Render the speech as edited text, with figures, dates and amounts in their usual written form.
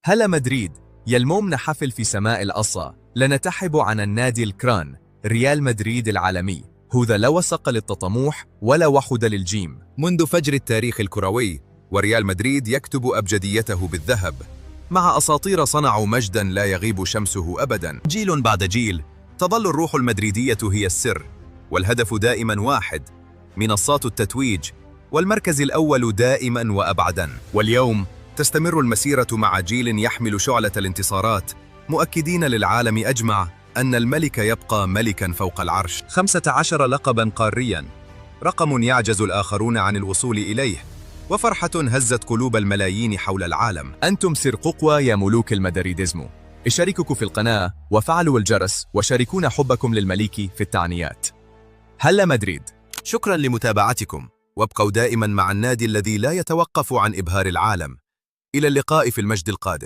هلا مدريد، يلمومنا حفل في سماء الأصا، لنتحب عن النادي الكران ريال مدريد العالمي، هذا لا وسق للتطموح ولا وحد للجيم. منذ فجر التاريخ الكروي وريال مدريد يكتب أبجديته بالذهب مع أساطير صنعوا مجدا لا يغيب شمسه أبدا. جيل بعد جيل تظل الروح المدريدية هي السر، والهدف دائما واحد: منصات التتويج، والمركز الأول دائما وأبعدا. واليوم تستمر المسيرة مع جيل يحمل شعلة الانتصارات، مؤكدين للعالم أجمع أن الملك يبقى ملكا فوق العرش. 15 لقبا قاريا، رقم يعجز الآخرون عن الوصول إليه، وفرحة هزت قلوب الملايين حول العالم. أنتم سرققوا يا ملوك المدريدزمو، اشتركوا في القناة وفعلوا الجرس وشاركونا حبكم للملك في التعنيات. هلا مدريد. شكرا لمتابعتكم، وابقوا دائما مع النادي الذي لا يتوقف عن إبهار العالم. إلى اللقاء في المجد القادم.